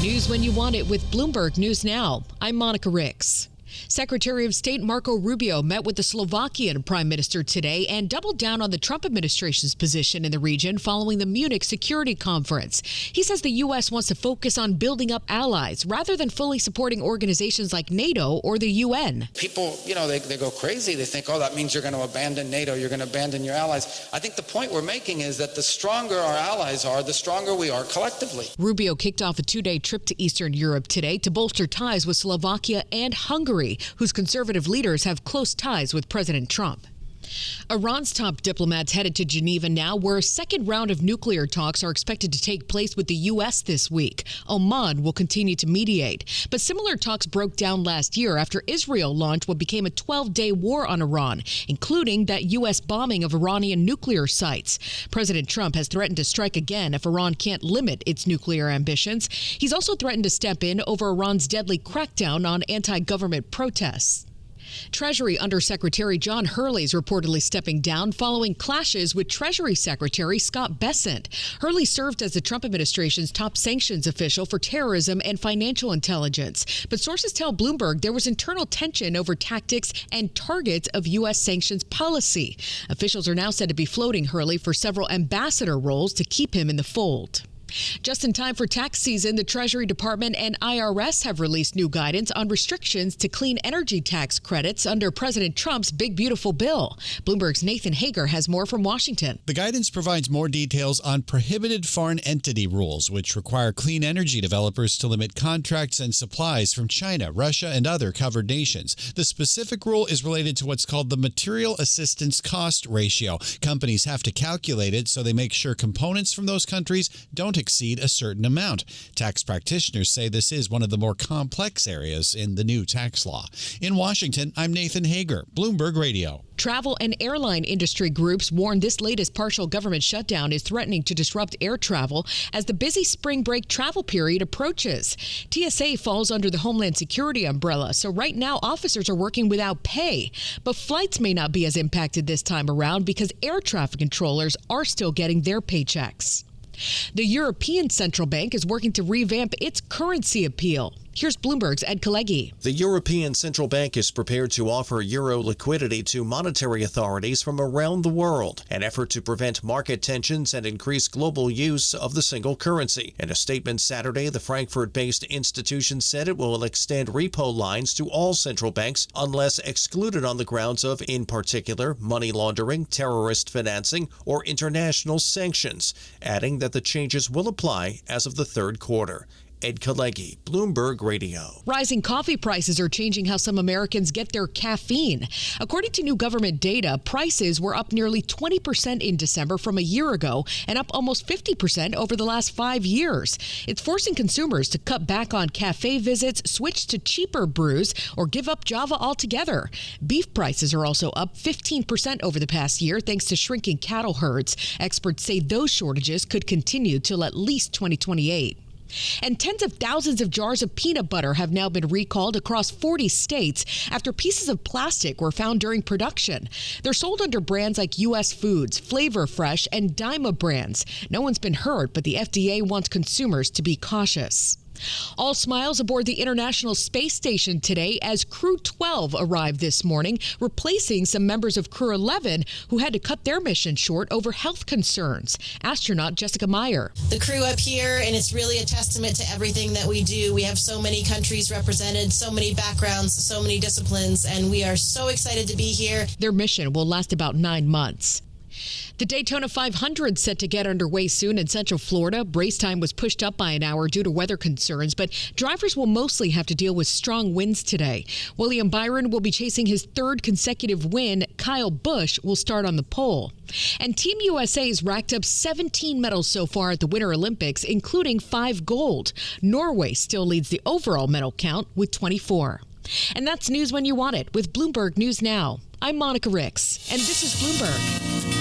News when you want it with Bloomberg News Now. I'm Monica Ricks. Secretary of State Marco Rubio met with the Slovakian Prime Minister today and doubled down on the Trump administration's position in the region following the Munich Security Conference. He says the U.S. wants to focus on building up allies rather than fully supporting organizations like NATO or the UN. People, they go crazy. They think, that means you're going to abandon NATO, you're going to abandon your allies. I think the point we're making is that the stronger our allies are, the stronger we are collectively. Rubio kicked off a two-day trip to Eastern Europe today to bolster ties with Slovakia and Hungary, whose conservative leaders have close ties with President Trump. Iran's top diplomats headed to Geneva now, where a second round of nuclear talks are expected to take place with the U.S. this week. Oman will continue to mediate. But similar talks broke down last year after Israel launched what became a 12-day war on Iran, including that U.S. bombing of Iranian nuclear sites. President Trump has threatened to strike again if Iran can't limit its nuclear ambitions. He's also threatened to step in over Iran's deadly crackdown on anti-government protests. Treasury Undersecretary John Hurley is reportedly stepping down following clashes with Treasury Secretary Scott Bessent. Hurley served as the Trump administration's top sanctions official for terrorism and financial intelligence. But sources tell Bloomberg there was internal tension over tactics and targets of U.S. sanctions policy. Officials are now said to be floating Hurley for several ambassador roles to keep him in the fold. Just in time for tax season, the Treasury Department and IRS have released new guidance on restrictions to clean energy tax credits under President Trump's Big Beautiful Bill. Bloomberg's Nathan Hager has more from Washington. The guidance provides more details on prohibited foreign entity rules, which require clean energy developers to limit contracts and supplies from China, Russia, and other covered nations. The specific rule is related to what's called the Material Assistance Cost Ratio. Companies have to calculate it so they make sure components from those countries don't exceed a certain amount. Tax practitioners say this is one of the more complex areas in the new tax law. In Washington, I'm Nathan Hager, Bloomberg Radio. Travel and airline industry groups warn this latest partial government shutdown is threatening to disrupt air travel as the busy spring break travel period approaches. TSA falls under the Homeland Security umbrella, so right now officers are working without pay. But flights may not be as impacted this time around because air traffic controllers are still getting their paychecks. The European Central Bank is working to revamp its currency appeal. Here's Bloomberg's Ed Kalegi. The European Central Bank is prepared to offer euro liquidity to monetary authorities from around the world, an effort to prevent market tensions and increase global use of the single currency. In a statement Saturday, the Frankfurt-based institution said it will extend repo lines to all central banks unless excluded on the grounds of, in particular, money laundering, terrorist financing, or international sanctions, adding that the changes will apply as of the third quarter. Ed Kalegi, Bloomberg Radio. Rising coffee prices are changing how some Americans get their caffeine. According to new government data, prices were up nearly 20% in December from a year ago and up almost 50% over the last 5 years. It's forcing consumers to cut back on cafe visits, switch to cheaper brews, or give up Java altogether. Beef prices are also up 15% over the past year thanks to shrinking cattle herds. Experts say those shortages could continue till at least 2028. And tens of thousands of jars of peanut butter have now been recalled across 40 states after pieces of plastic were found during production. They're sold under brands like U.S. Foods, Flavor Fresh, and Dyma brands. No one's been hurt, but the FDA wants consumers to be cautious. All smiles aboard the International Space Station today as Crew 12 arrived this morning, replacing some members of Crew 11 who had to cut their mission short over health concerns. Astronaut Jessica Meyer. The crew up here, and it's really a testament to everything that we do. We have so many countries represented, so many backgrounds, so many disciplines, and we are so excited to be here. Their mission will last about 9 months. The Daytona 500 set to get underway soon in Central Florida. Race time was pushed up by an hour due to weather concerns, but drivers will mostly have to deal with strong winds today. William Byron will be chasing his third consecutive win. Kyle Busch will start on the pole. And Team USA's racked up 17 medals so far at the Winter Olympics, including 5 gold. Norway still leads the overall medal count with 24. And that's news when you want it with Bloomberg News Now. I'm Monica Ricks, and this is Bloomberg.